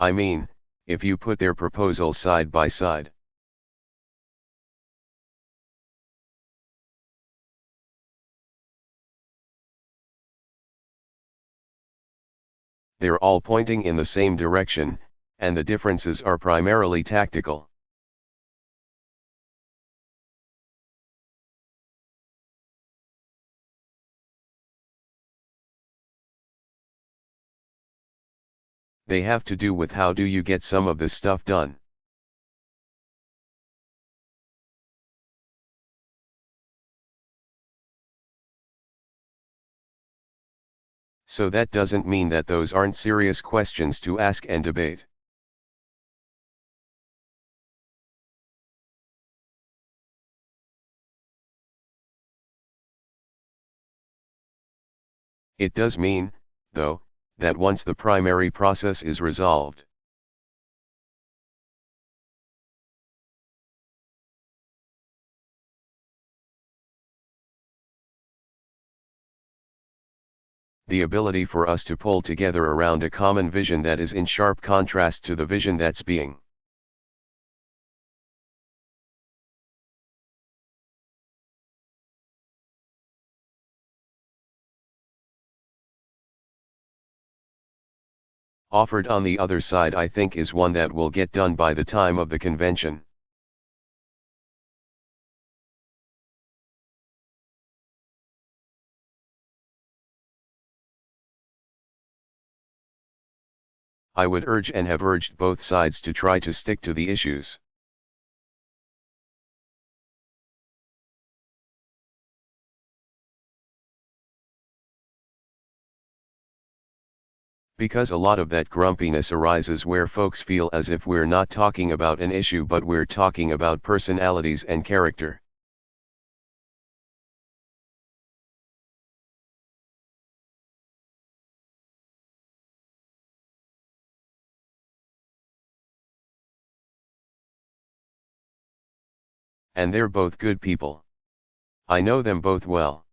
I mean, if you put their proposals side by side. They're all pointing in the same direction, and the differences are primarily tactical. They have to do with how do you get some of this stuff done. So that doesn't mean that those aren't serious questions to ask and debate. It does mean, though, that once the primary process is resolved, the ability for us to pull together around a common vision that is in sharp contrast to the vision that's being offered on the other side, I think is one that will get done by the time of the convention. I would urge and have urged both sides to try to stick to the issues. Because a lot of that grumpiness arises where folks feel as if we're not talking about an issue but we're talking about personalities and character. And they're both good people. I know them both well.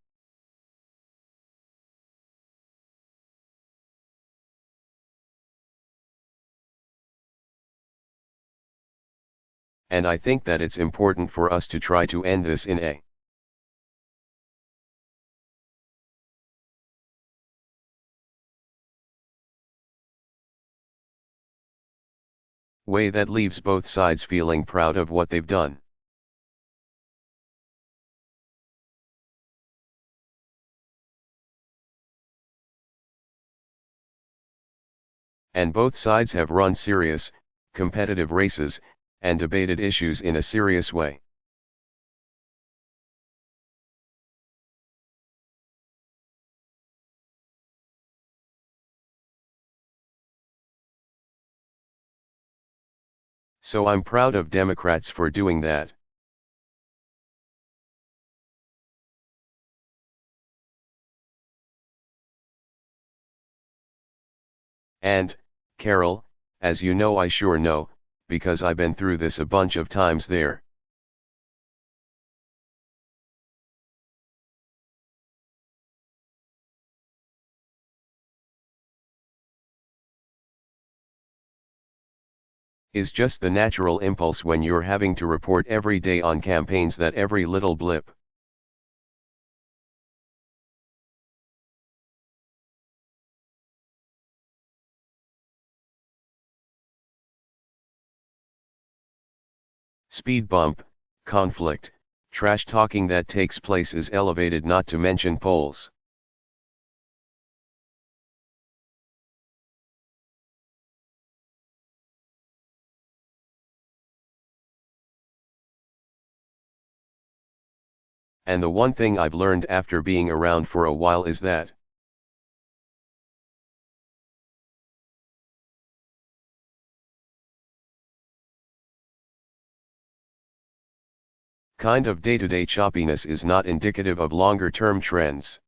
And I think that it's important for us to try to end this in a way that leaves both sides feeling proud of what they've done. And both sides have run serious, competitive races, and debated issues in a serious way. So I'm proud of Democrats for doing that. And, Carol, as you know, I sure know, because I've been through this a bunch of times there. Is just the natural impulse when you're having to report every day on campaigns that every little blip speed bump, conflict, trash talking that takes place is elevated, not to mention polls. And the one thing I've learned after being around for a while is that kind of day-to-day choppiness is not indicative of longer-term trends.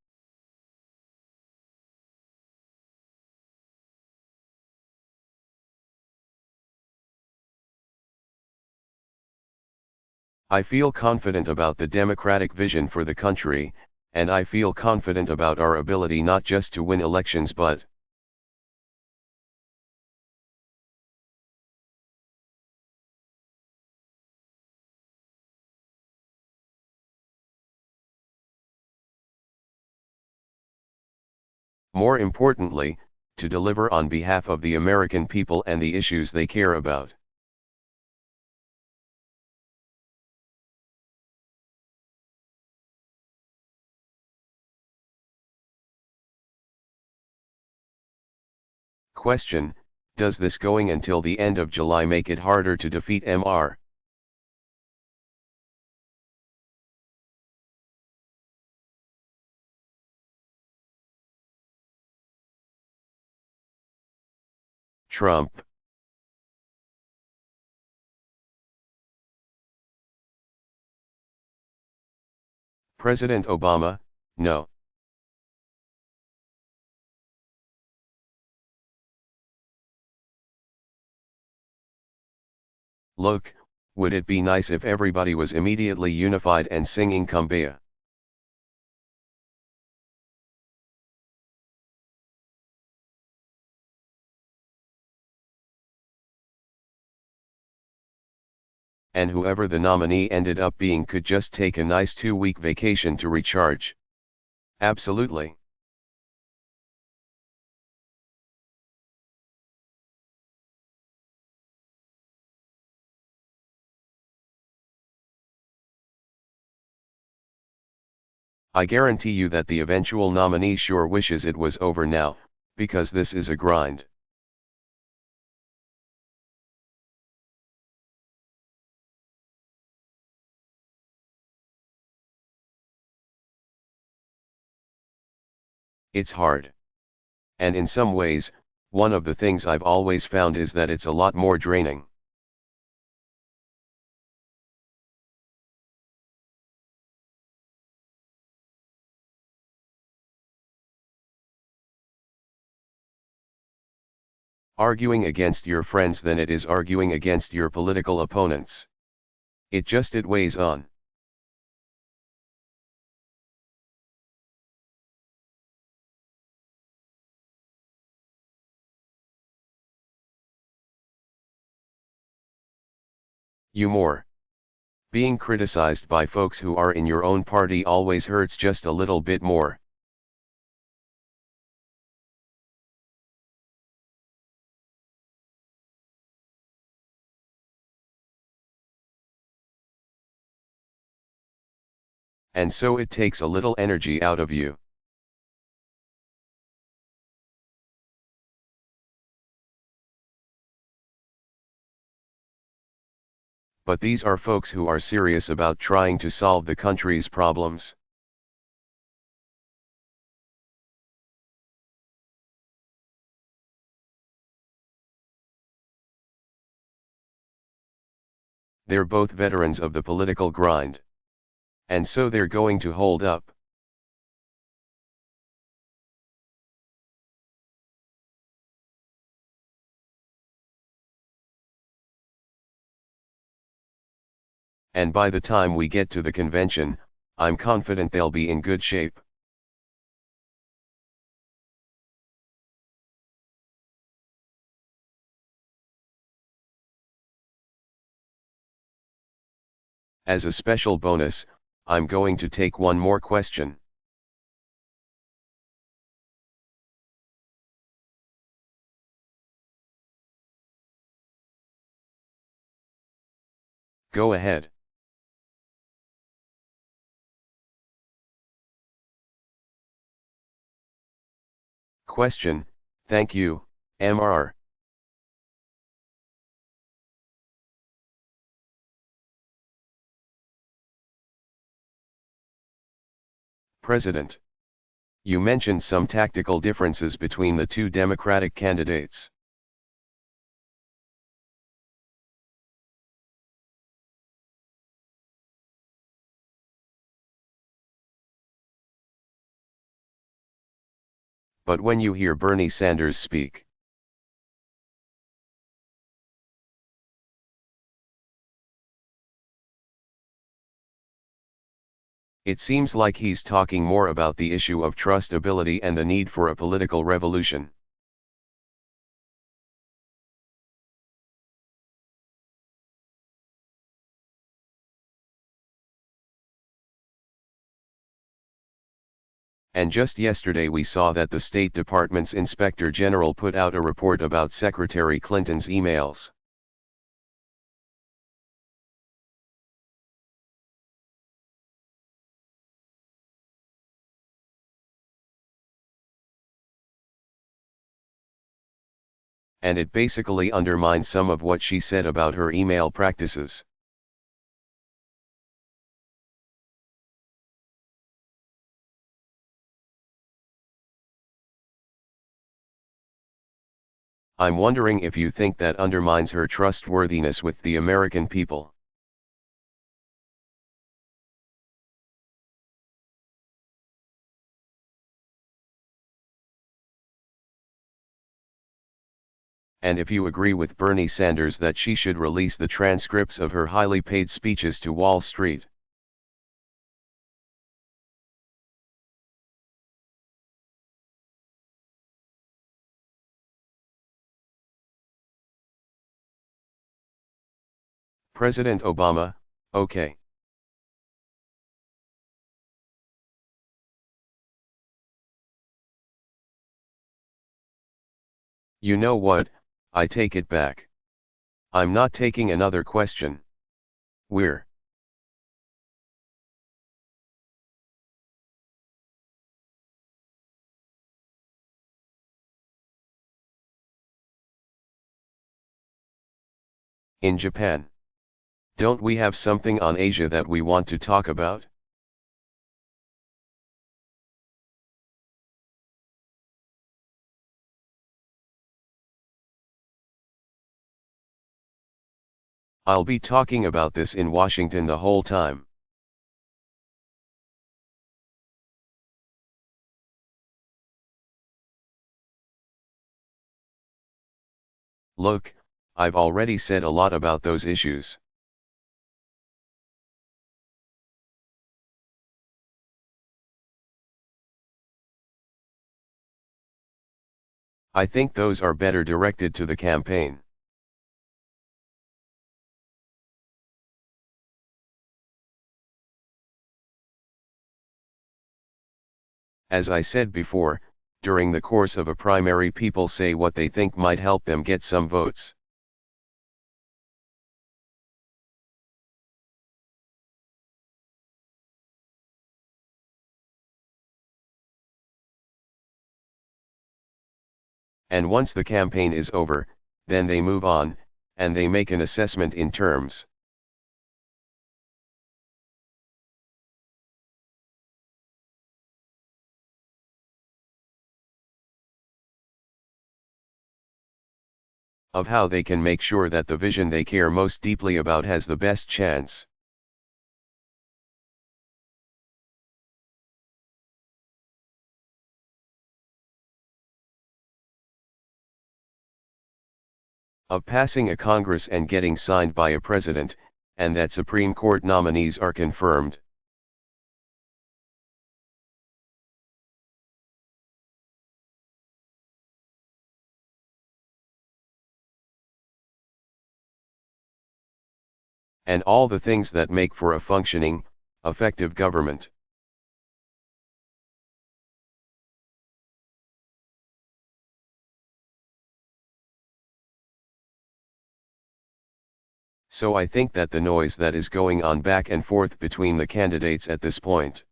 I feel confident about the Democratic vision for the country, and I feel confident about our ability not just to win elections but More importantly, to deliver on behalf of the American people and the issues they care about. Question: does this going until the end of July make it harder to defeat Mr. Trump? President Obama? No. Look, would it be nice if everybody was immediately unified and singing Kumbaya? And whoever the nominee ended up being could just take a nice 2-week vacation to recharge. Absolutely. I guarantee you that the eventual nominee sure wishes it was over now, because this is a grind. It's hard. And in some ways, one of the things I've always found is that it's a lot more draining. Arguing against your friends than it is arguing against your political opponents. It weighs on. You more. Being criticized by folks who are in your own party always hurts just a little bit more. And so it takes a little energy out of you. But these are folks who are serious about trying to solve the country's problems. They're both veterans of the political grind. And so they're going to hold up. And by the time we get to the convention, I'm confident they'll be in good shape. As a special bonus, I'm going to take one more question. Go ahead. Question: thank you, Mr. President. You mentioned some tactical differences between the two Democratic candidates. But when you hear Bernie Sanders speak, it seems like he's talking more about the issue of trustability and the need for a political revolution. And just yesterday we saw that the State Department's Inspector General put out a report about Secretary Clinton's emails. And it basically undermines some of what she said about her email practices. I'm wondering if you think that undermines her trustworthiness with the American people. And if you agree with Bernie Sanders that she should release the transcripts of her highly paid speeches to Wall Street. President Obama, okay. You know what, I take it back. I'm not taking another question. We're in Japan. Don't we have something on Asia that we want to talk about? I'll be talking about this in Washington the whole time. Look, I've already said a lot about those issues. I think those are better directed to the campaign. As I said before, during the course of a primary people say what they think might help them get some votes. And once the campaign is over, then they move on, and they make an assessment in terms of how they can make sure that the vision they care most deeply about has the best chance. Of passing a Congress and getting signed by a president, and that Supreme Court nominees are confirmed. And all the things that make for a functioning, effective government. So I think that the noise that is going on back and forth between the candidates at this point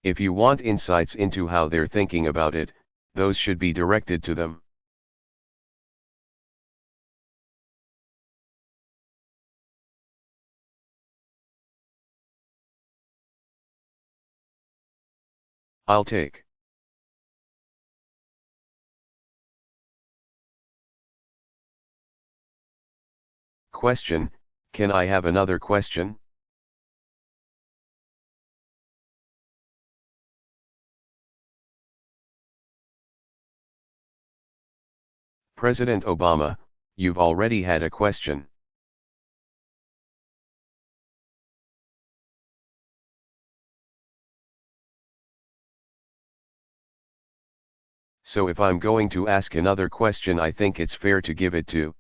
if you want insights into how they're thinking about it, those should be directed to them. I'll take. Question, can I have another question? President Obama, you've already had a question. So if I'm going to ask another question, I think it's fair to give it to.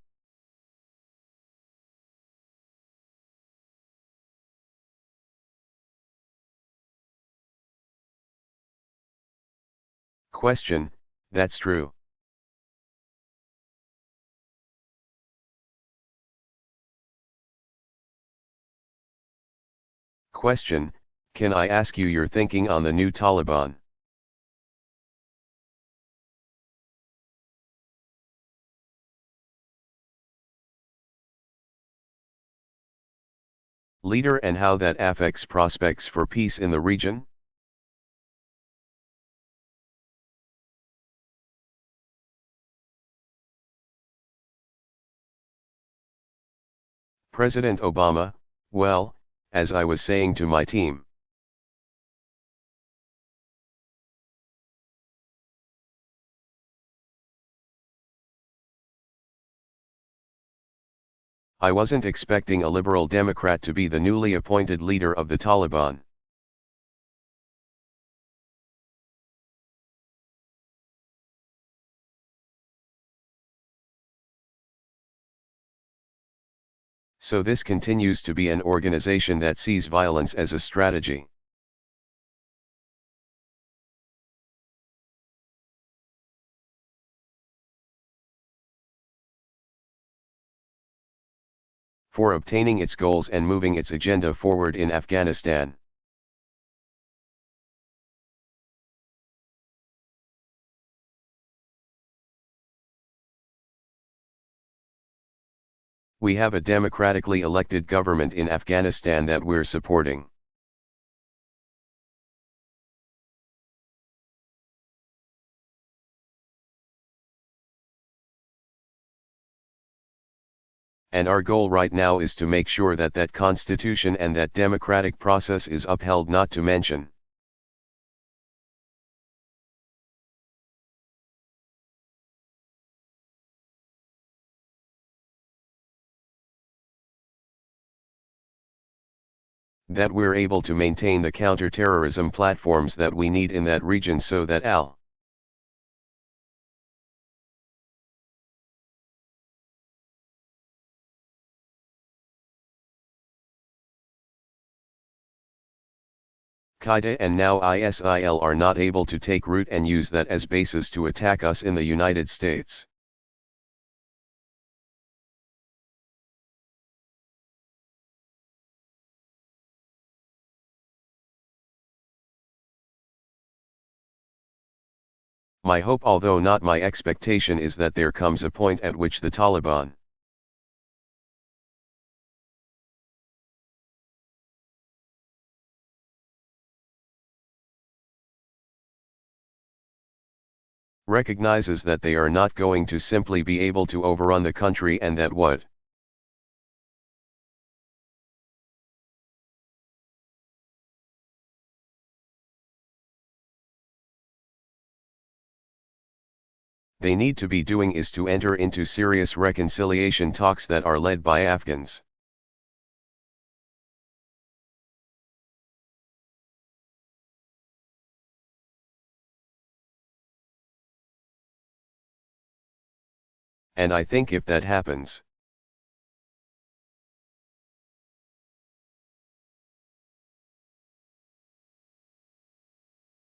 Question, that's true. Question, can I ask you your thinking on the new Taliban? Leader, and how that affects prospects for peace in the region? President Obama, well, as I was saying to my team, I wasn't expecting a liberal Democrat to be the newly appointed leader of the Taliban. So this continues to be an organization that sees violence as a strategy. For obtaining its goals and moving its agenda forward in Afghanistan. We have a democratically elected government in Afghanistan that we're supporting. And our goal right now is to make sure that that constitution and that democratic process is upheld, not to mention that we're able to maintain the counter-terrorism platforms that we need in that region so that Al-Qaeda and now ISIL are not able to take root and use that as basis to attack us in the United States. My hope, although not my expectation, is that there comes a point at which the Taliban recognizes that they are not going to simply be able to overrun the country, and that what they need to be doing is to enter into serious reconciliation talks that are led by Afghans. And I think if that happens,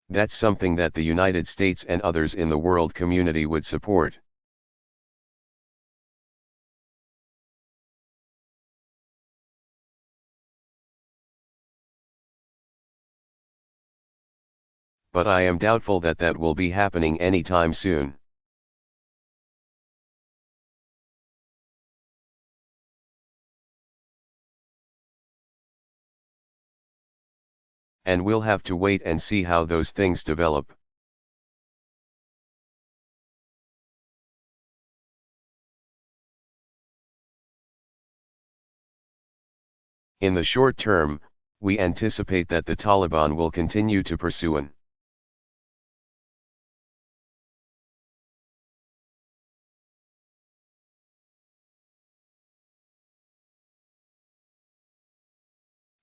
that's something that the United States and others in the world community would support. But I am doubtful that that will be happening anytime soon. And we'll have to wait and see how those things develop. In the short term, we anticipate that the Taliban will continue to pursue an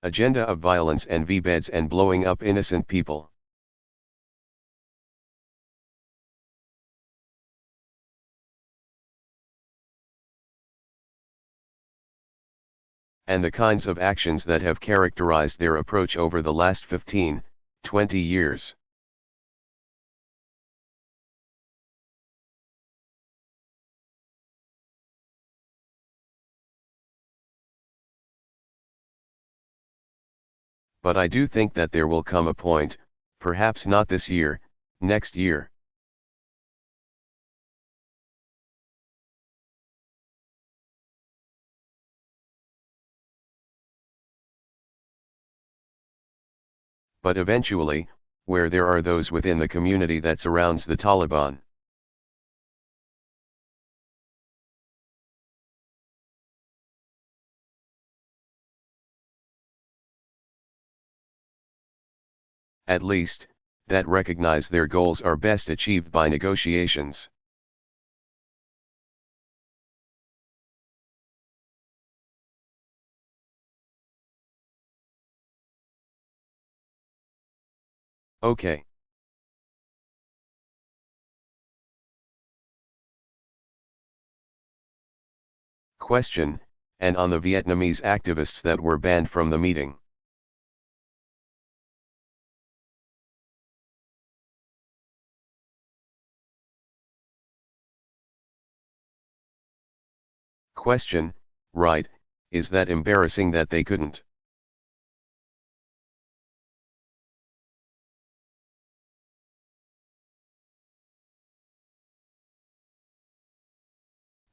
agenda of violence and V-beds and blowing up innocent people. and the kinds of actions that have characterized their approach over the last 15, 20 years. But I do think that there will come a point, perhaps not this year, next year. But eventually, where there are those within the community that surrounds the Taliban. At least, that recognize their goals are best achieved by negotiations. Okay. Question, and on the Vietnamese activists that were banned from the meeting. Question, right, is that embarrassing that they couldn't?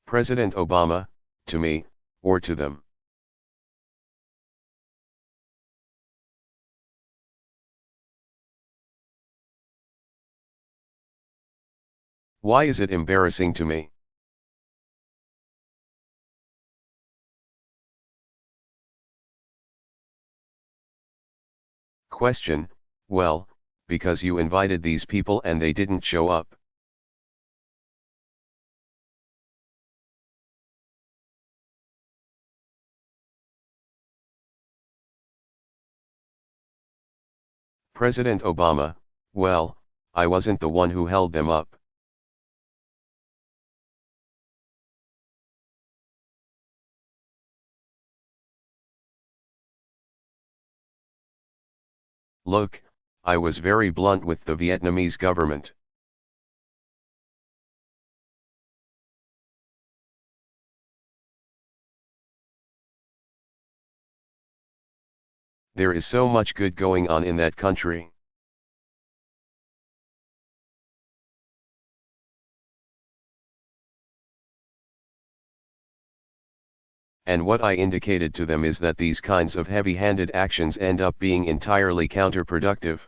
President Obama, to me, or to them? Why is it embarrassing to me? Question, well, because you invited these people and they didn't show up. President Obama, well, I wasn't the one who held them up. Look, I was very blunt with the Vietnamese government. There is so much good going on in that country. And what I indicated to them is that these kinds of heavy-handed actions end up being entirely counterproductive.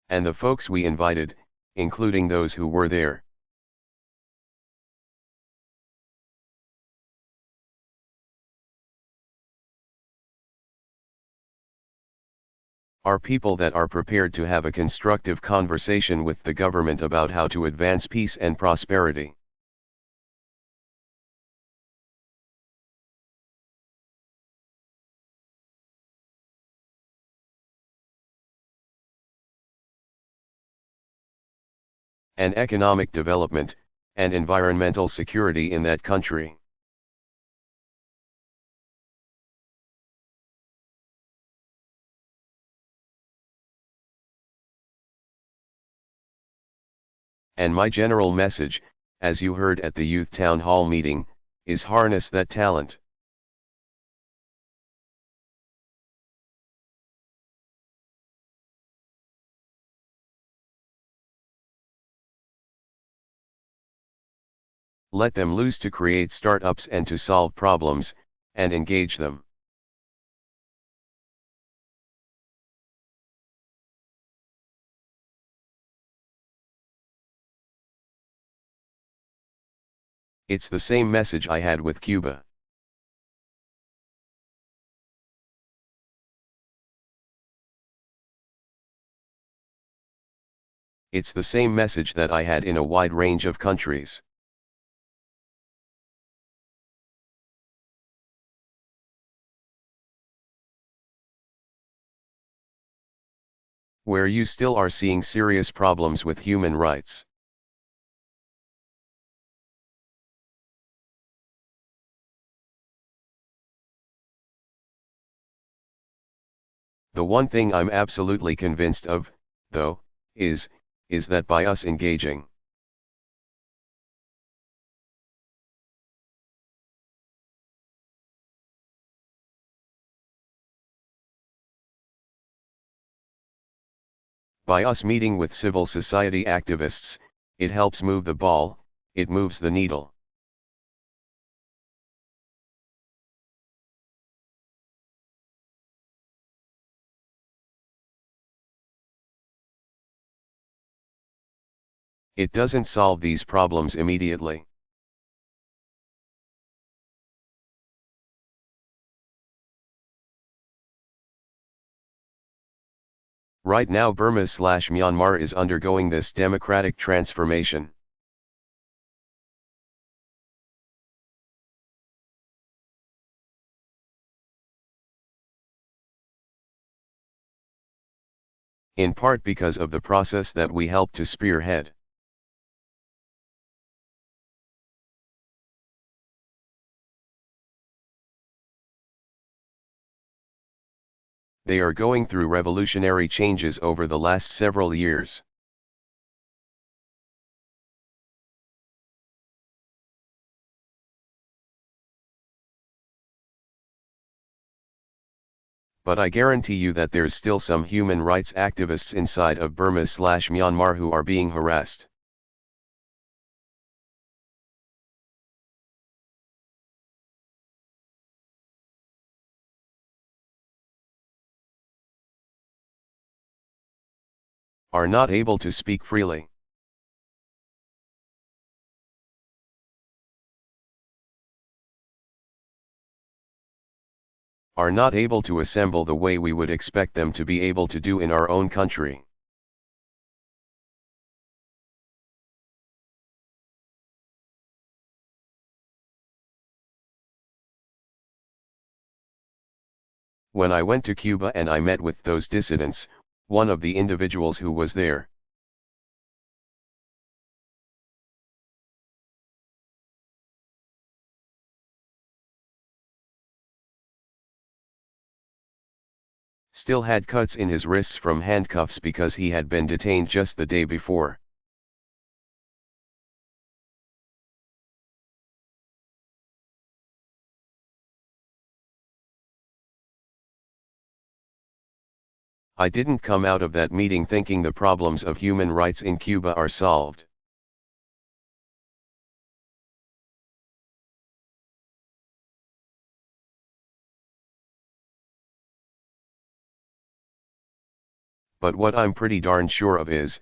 And the folks we invited, including those who were there. Are people that are prepared to have a constructive conversation with the government about how to advance peace and prosperity. And economic development, and environmental security in that country. And my general message, as you heard at the youth town hall meeting, is harness that talent. Let them loose to create startups and to solve problems, and engage them. It's the same message I had with Cuba. It's the same message that I had in a wide range of countries. where you still are seeing serious problems with human rights. The one thing I'm absolutely convinced of, though, is that by us engaging by us meeting with civil society activists, it helps move the ball, it moves the needle. It doesn't solve these problems immediately. Right now Burma/Myanmar is undergoing this democratic transformation. In part because of the process that we helped to spearhead. They are going through revolutionary changes over the last several years. But I guarantee you that there's still some human rights activists inside of Burma/Myanmar who are being harassed. Are not able to speak freely. Are not able to assemble the way we would expect them to be able to do in our own country. When I went to Cuba and I met with those dissidents, one of the individuals who was there still had cuts in his wrists from handcuffs because he had been detained just the day before. I didn't come out of that meeting thinking the problems of human rights in Cuba are solved. But what I'm pretty darn sure of is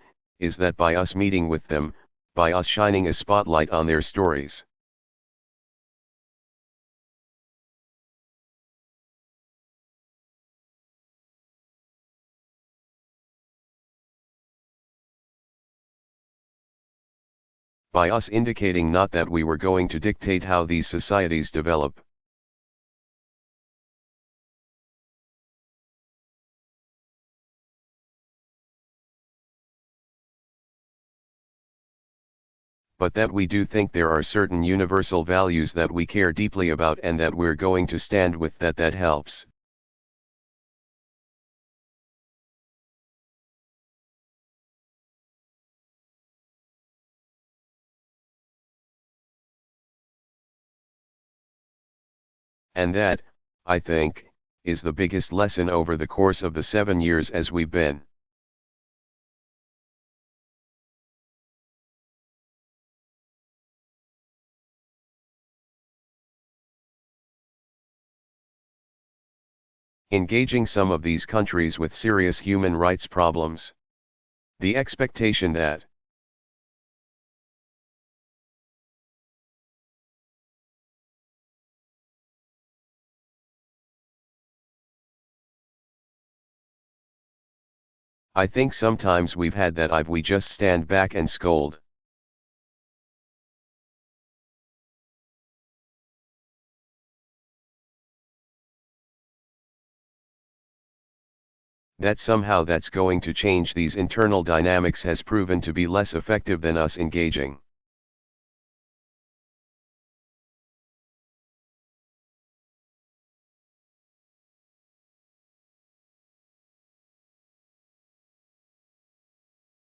that by us meeting with them, by us shining a spotlight on their stories, by us indicating not that we were going to dictate how these societies develop, but that we do think there are certain universal values that we care deeply about and that we're going to stand with that helps. And that, I think, is the biggest lesson over the course of the 7 years as we've been. Engaging some of these countries with serious human rights problems. The expectation that I think sometimes we've had that we just stand back and scold. that somehow that's going to change these internal dynamics has proven to be less effective than us engaging.